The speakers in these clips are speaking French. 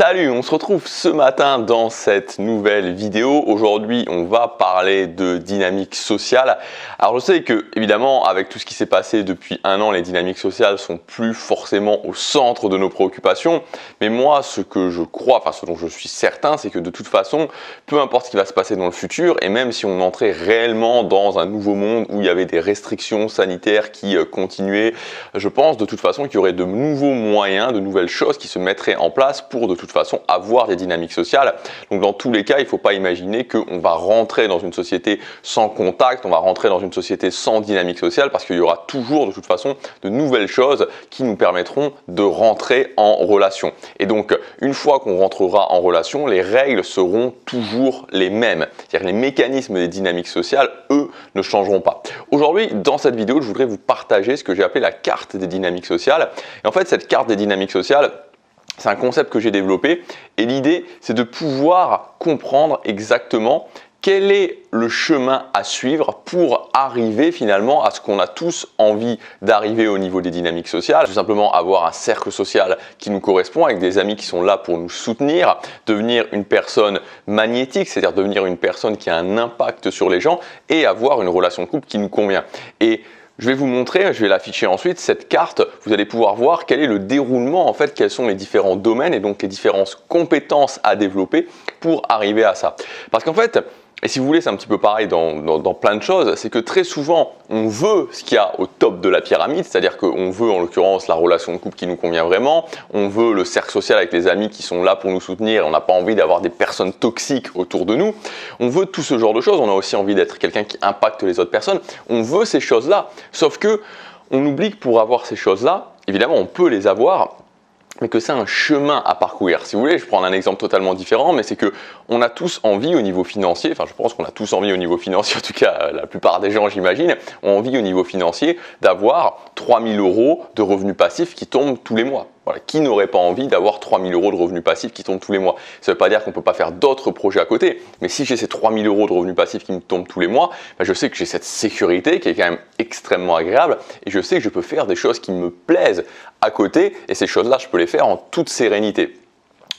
Salut, on se retrouve ce matin dans cette nouvelle vidéo. Aujourd'hui, on va parler de dynamique sociale. Alors, je sais que, évidemment, avec tout ce qui s'est passé depuis un an, les dynamiques sociales sont plus forcément au centre de nos préoccupations. Mais moi, ce que je crois, enfin, ce dont je suis certain, c'est que de toute façon, peu importe ce qui va se passer dans le futur, et même si on entrait réellement dans un nouveau monde où il y avait des restrictions sanitaires qui continuaient, je pense de toute façon qu'il y aurait de nouveaux moyens, de nouvelles choses qui se mettraient en place pour de toute façon avoir des dynamiques sociales. Donc dans tous les cas, il ne faut pas imaginer qu'on va rentrer dans une société sans contact, on va rentrer dans une société sans dynamique sociale, parce qu'il y aura toujours de toute façon de nouvelles choses qui nous permettront de rentrer en relation. Et donc une fois qu'on rentrera en relation, les règles seront toujours les mêmes. C'est-à-dire les mécanismes des dynamiques sociales, eux, ne changeront pas. Aujourd'hui, dans cette vidéo, je voudrais vous partager ce que j'ai appelé la carte des dynamiques sociales. Et en fait, cette carte des dynamiques sociales, c'est un concept que j'ai développé et l'idée, c'est de pouvoir comprendre exactement quel est le chemin à suivre pour arriver finalement à ce qu'on a tous envie d'arriver au niveau des dynamiques sociales. Tout simplement avoir un cercle social qui nous correspond, avec des amis qui sont là pour nous soutenir, devenir une personne magnétique, c'est-à-dire devenir une personne qui a un impact sur les gens et avoir une relation de couple qui nous convient. Et je vais vous montrer, je vais l'afficher ensuite, cette carte, vous allez pouvoir voir quel est le déroulement, en fait, quels sont les différents domaines et donc les différentes compétences à développer pour arriver à ça. Parce qu'en fait, et si vous voulez, c'est un petit peu pareil dans plein de choses, c'est que très souvent, on veut ce qu'il y a au top de la pyramide, c'est-à-dire qu'on veut en l'occurrence la relation de couple qui nous convient vraiment, on veut le cercle social avec les amis qui sont là pour nous soutenir, on n'a pas envie d'avoir des personnes toxiques autour de nous, on veut tout ce genre de choses, on a aussi envie d'être quelqu'un qui impacte les autres personnes, on veut ces choses-là, sauf que on oublie que pour avoir ces choses-là, évidemment on peut les avoir, mais que c'est un chemin à parcourir. Si vous voulez, je prends un exemple totalement différent, mais c'est que on a tous envie au niveau financier, enfin je pense qu'on a tous envie au niveau financier, en tout cas la plupart des gens j'imagine, ont envie au niveau financier d'avoir 3 000 € de revenus passifs qui tombent tous les mois. Voilà. Qui n'aurait pas envie d'avoir 3 000 € de revenus passifs qui tombent tous les mois? Ça ne veut pas dire qu'on ne peut pas faire d'autres projets à côté, mais si j'ai ces 3 000 € de revenus passifs qui me tombent tous les mois, ben je sais que j'ai cette sécurité qui est quand même extrêmement agréable et je sais que je peux faire des choses qui me plaisent à côté et ces choses-là, je peux les faire en toute sérénité.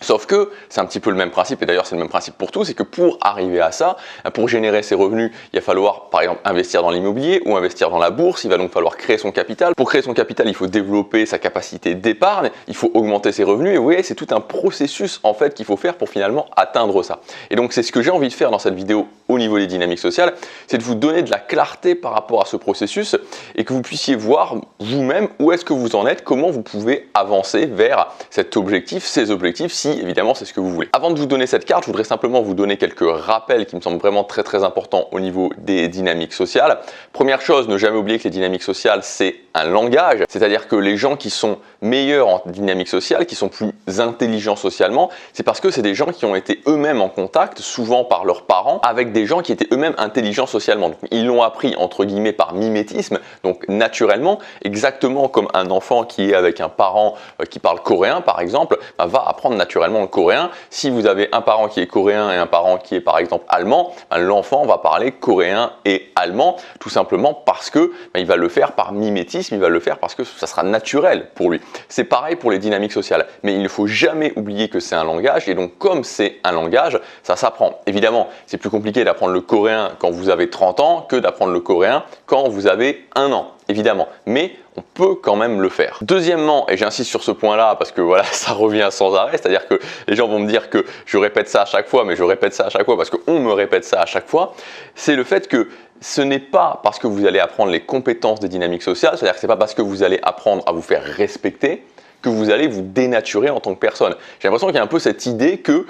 Sauf que c'est un petit peu le même principe, et d'ailleurs c'est le même principe pour tout, c'est que pour arriver à ça, pour générer ces revenus, il va falloir par exemple investir dans l'immobilier ou investir dans la bourse, il va donc falloir créer son capital. Pour créer son capital, il faut développer sa capacité d'épargne, il faut augmenter ses revenus, et vous voyez, c'est tout un processus en fait qu'il faut faire pour finalement atteindre ça. Et donc c'est ce que j'ai envie de faire dans cette vidéo au niveau des dynamiques sociales, c'est de vous donner de la clarté par rapport à ce processus et que vous puissiez voir vous-même où est-ce que vous en êtes, comment vous pouvez avancer vers cet objectif, ces objectifs, si évidemment c'est ce que vous voulez. Avant de vous donner cette carte, je voudrais simplement vous donner quelques rappels qui me semblent vraiment très importants au niveau des dynamiques sociales. Première chose, ne jamais oublier que les dynamiques sociales, c'est un langage, c'est-à-dire que les gens qui sont meilleurs en dynamique sociale, qui sont plus intelligents socialement, c'est parce que c'est des gens qui ont été eux-mêmes en contact, souvent par leurs parents, avec des gens qui étaient eux-mêmes intelligents socialement. Donc, ils l'ont appris entre guillemets par mimétisme, donc naturellement, exactement comme un enfant qui est avec un parent qui parle coréen par exemple, va apprendre naturellement le coréen. Si vous avez un parent qui est coréen et un parent qui est par exemple allemand, l'enfant va parler coréen et allemand, tout simplement parce que il va le faire par mimétisme, il va le faire parce que ça sera naturel pour lui. C'est pareil pour les dynamiques sociales, mais il ne faut jamais oublier que c'est un langage et donc comme c'est un langage, ça s'apprend. Évidemment, c'est plus compliqué d'apprendre le coréen quand vous avez 30 ans que d'apprendre le coréen quand vous avez 1 an. Évidemment, mais on peut quand même le faire. Deuxièmement, et j'insiste sur ce point-là parce que voilà, ça revient sans arrêt, c'est-à-dire que les gens vont me dire que je répète ça à chaque fois, mais je répète ça à chaque fois parce qu'on me répète ça à chaque fois, c'est le fait que ce n'est pas parce que vous allez apprendre les compétences des dynamiques sociales, c'est-à-dire que ce n'est pas parce que vous allez apprendre à vous faire respecter que vous allez vous dénaturer en tant que personne. J'ai l'impression qu'il y a un peu cette idée que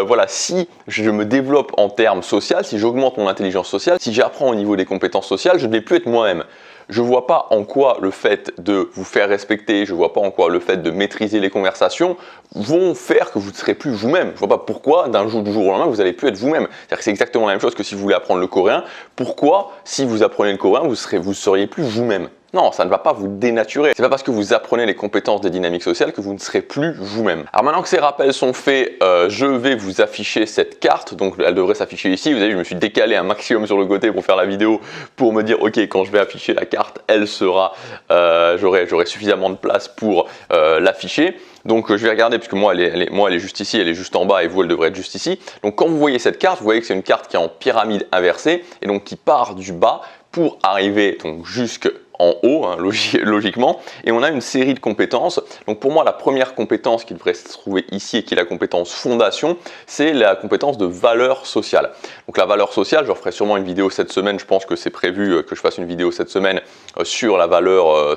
voilà, si je me développe en termes sociaux, si j'augmente mon intelligence sociale, si j'apprends au niveau des compétences sociales, je ne vais plus être moi-même. Je ne vois pas en quoi le fait de vous faire respecter, je ne vois pas en quoi le fait de maîtriser les conversations vont faire que vous ne serez plus vous-même. Je ne vois pas pourquoi d'un jour au lendemain vous n'allez plus être vous-même. C'est-à-dire que c'est exactement la même chose que si vous voulez apprendre le coréen. Pourquoi, si vous apprenez le coréen, vous ne seriez plus vous-même? Non, ça ne va pas vous dénaturer. C'est pas parce que vous apprenez les compétences des dynamiques sociales que vous ne serez plus vous-même. Alors maintenant que ces rappels sont faits, je vais vous afficher cette carte. Donc elle devrait s'afficher ici. Vous avez vu, je me suis décalé un maximum sur le côté pour faire la vidéo, pour me dire, ok, quand je vais afficher la carte, elle sera, j'aurai suffisamment de place pour l'afficher. Donc je vais regarder, puisque moi elle est juste ici, elle est juste en bas, et vous, elle devrait être juste ici. Donc quand vous voyez cette carte, vous voyez que c'est une carte qui est en pyramide inversée, et donc qui part du bas pour arriver donc jusqu'en haut, hein, logiquement, et on a une série de compétences. Donc pour moi, la première compétence qui devrait se trouver ici et qui est la compétence fondation, c'est la compétence de valeur sociale. Donc la valeur sociale, je referai sûrement une vidéo cette semaine, je pense que c'est prévu que je fasse une vidéo cette semaine sur la valeur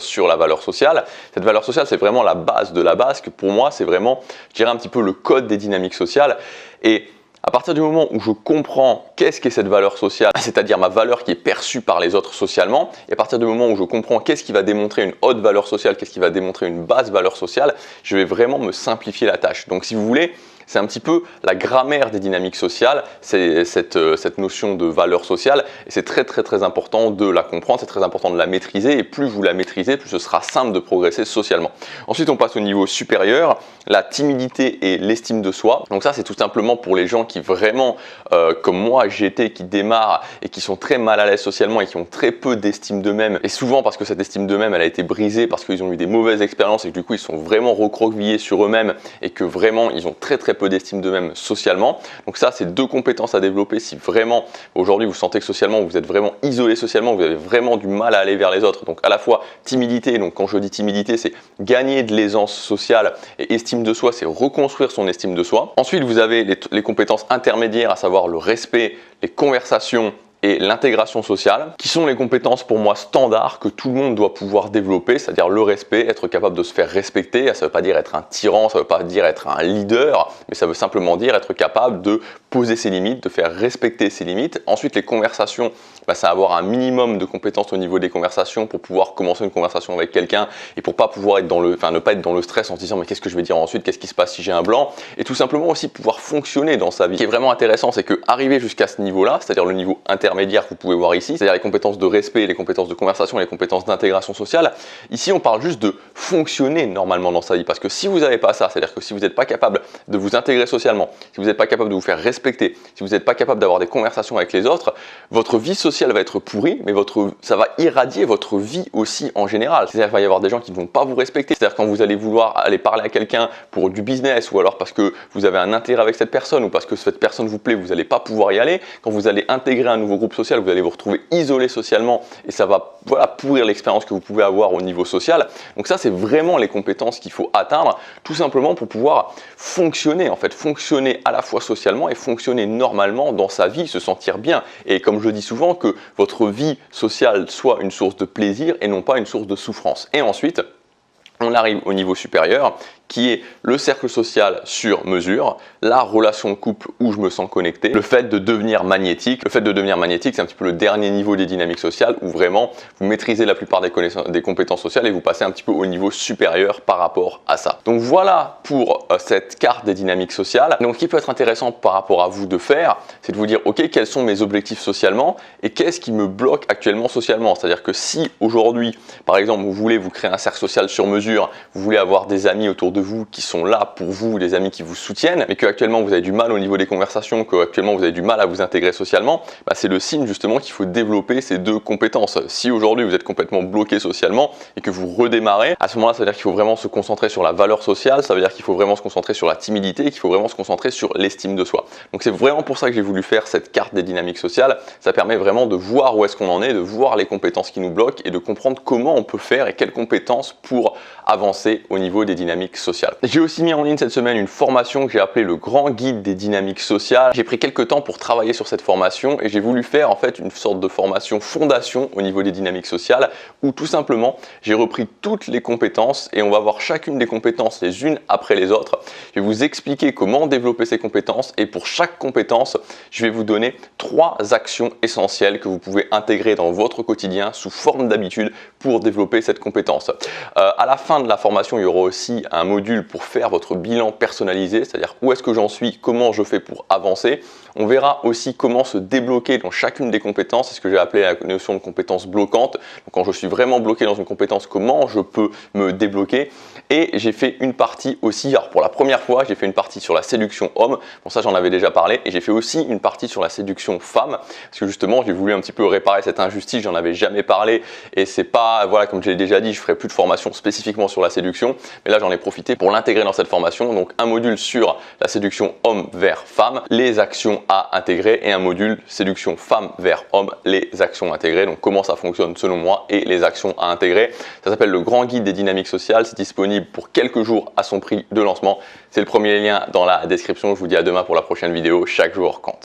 sociale. Cette valeur sociale, c'est vraiment la base de la base, que pour moi, c'est vraiment, je dirais, un petit peu le code des dynamiques sociales. Et à partir du moment où je comprends qu'est-ce qu'est cette valeur sociale, c'est-à-dire ma valeur qui est perçue par les autres socialement, et à partir du moment où je comprends qu'est-ce qui va démontrer une haute valeur sociale, qu'est-ce qui va démontrer une basse valeur sociale, je vais vraiment me simplifier la tâche. Donc si vous voulez, c'est un petit peu la grammaire des dynamiques sociales, c'est cette notion de valeur sociale, et c'est très important de la comprendre, c'est très important de la maîtriser, et plus vous la maîtrisez, plus ce sera simple de progresser socialement. Ensuite, on passe au niveau supérieur, la timidité et l'estime de soi. Donc ça, c'est tout simplement pour les gens qui vraiment, comme moi, j'étais, qui démarrent et qui sont très mal à l'aise socialement et qui ont très peu d'estime d'eux-mêmes, et souvent parce que cette estime d'eux-mêmes, elle a été brisée, parce qu'ils ont eu des mauvaises expériences, et que du coup, ils sont vraiment recroquevillés sur eux-mêmes, et que vraiment, ils ont très peu d'estime d'eux-mêmes socialement. Donc ça, c'est deux compétences à développer si vraiment aujourd'hui vous sentez que socialement vous êtes vraiment isolé socialement, vous avez vraiment du mal à aller vers les autres. Donc à la fois timidité, donc quand je dis timidité, c'est gagner de l'aisance sociale, et estime de soi, c'est reconstruire son estime de soi. Ensuite, vous avez les compétences intermédiaires, à savoir le respect, les conversations et l'intégration sociale, qui sont les compétences pour moi standards que tout le monde doit pouvoir développer, c'est-à-dire le respect, être capable de se faire respecter. Ça ne veut pas dire être un tyran, ça ne veut pas dire être un leader, mais ça veut simplement dire être capable de poser ses limites, de faire respecter ses limites. Ensuite, les conversations, c'est avoir un minimum de compétences au niveau des conversations pour pouvoir commencer une conversation avec quelqu'un et pour pas pouvoir être ne pas être dans le stress en se disant mais qu'est-ce que je vais dire ensuite, qu'est-ce qui se passe si j'ai un blanc, et tout simplement aussi pouvoir fonctionner dans sa vie. Ce qui est vraiment intéressant, c'est que arriver jusqu'à ce niveau-là, c'est-à-dire le niveau intermédiaire que vous pouvez voir ici, c'est-à-dire les compétences de respect, les compétences de conversation et les compétences d'intégration sociale, ici on parle juste de fonctionner normalement dans sa vie, parce que si vous n'avez pas ça, c'est-à-dire que si vous n'êtes pas capable de vous intégrer socialement, si vous n'êtes pas capable de vous faire respecter, si vous n'êtes pas capable d'avoir des conversations avec les autres, votre vie sociale va être pourrie, mais ça va irradier votre vie aussi en général. C'est-à-dire qu'il va y avoir des gens qui ne vont pas vous respecter. C'est-à-dire quand vous allez vouloir aller parler à quelqu'un pour du business, ou alors parce que vous avez un intérêt avec cette personne, ou parce que cette personne vous plaît, vous n'allez pas pouvoir y aller. Quand vous allez intégrer un nouveau groupe social, vous allez vous retrouver isolé socialement, et ça va pourrir l'expérience que vous pouvez avoir au niveau social. Donc ça, c'est vraiment les compétences qu'il faut atteindre, tout simplement pour pouvoir fonctionner, en fait, fonctionner à la fois socialement et fonctionner normalement dans sa vie, se sentir bien. Et comme je dis souvent, que votre vie sociale soit une source de plaisir et non pas une source de souffrance. Et ensuite, on arrive au niveau supérieur, qui est le cercle social sur mesure, la relation de couple où je me sens connecté, le fait de devenir magnétique. Le fait de devenir magnétique, c'est un petit peu le dernier niveau des dynamiques sociales, où vraiment vous maîtrisez la plupart des compétences sociales et vous passez un petit peu au niveau supérieur par rapport à ça. Donc voilà pour cette carte des dynamiques sociales. Donc ce qui peut être intéressant par rapport à vous de faire, c'est de vous dire ok, quels sont mes objectifs socialement et qu'est-ce qui me bloque actuellement socialement. C'est-à-dire que si aujourd'hui, par exemple, vous voulez vous créer un cercle social sur mesure, vous voulez avoir des amis autour de vous qui sont là pour vous, des amis qui vous soutiennent, mais que actuellement vous avez du mal au niveau des conversations, que actuellement vous avez du mal à vous intégrer socialement, c'est le signe justement qu'il faut développer ces deux compétences. Si aujourd'hui vous êtes complètement bloqué socialement et que vous redémarrez, à ce moment-là, ça veut dire qu'il faut vraiment se concentrer sur la valeur sociale, ça veut dire qu'il faut vraiment se concentrer sur la timidité, qu'il faut vraiment se concentrer sur l'estime de soi. Donc c'est vraiment pour ça que j'ai voulu faire cette carte des dynamiques sociales. Ça permet vraiment de voir où est-ce qu'on en est, de voir les compétences qui nous bloquent et de comprendre comment on peut faire et quelles compétences pour avancer au niveau des dynamiques sociales. J'ai aussi mis en ligne cette semaine une formation que j'ai appelée le grand guide des dynamiques sociales. J'ai pris quelques temps pour travailler sur cette formation et j'ai voulu faire en fait une sorte de formation fondation au niveau des dynamiques sociales, où tout simplement j'ai repris toutes les compétences et on va voir chacune des compétences les unes après les autres. Je vais vous expliquer comment développer ces compétences et pour chaque compétence, je vais vous donner 3 actions essentielles que vous pouvez intégrer dans votre quotidien sous forme d'habitude pour développer cette compétence. À la fin de la formation, il y aura aussi un module pour faire votre bilan personnalisé, c'est-à-dire où est-ce que j'en suis, comment je fais pour avancer. On verra aussi comment se débloquer dans chacune des compétences, c'est ce que j'ai appelé la notion de compétence bloquante. Donc quand je suis vraiment bloqué dans une compétence, comment je peux me débloquer. Et j'ai fait une partie aussi, alors pour la première fois, j'ai fait une partie sur la séduction homme. Bon, ça j'en avais déjà parlé. Et j'ai fait aussi une partie sur la séduction femme, parce que justement j'ai voulu un petit peu réparer cette injustice, j'en avais jamais parlé. Et c'est pas, voilà, comme je l'ai déjà dit, je ferai plus de formation spécifiquement sur la séduction. Mais là j'en ai profité pour l'intégrer dans cette formation. Donc un module sur la séduction homme vers femme, les actions à intégrer, et un module séduction femme vers homme, les actions intégrées. Donc comment ça fonctionne selon moi et les actions à intégrer. Ça s'appelle le grand guide des dynamiques sociales. C'est disponible pour quelques jours à son prix de lancement. C'est le premier lien dans la description. Je vous dis à demain pour la prochaine vidéo. Chaque jour compte.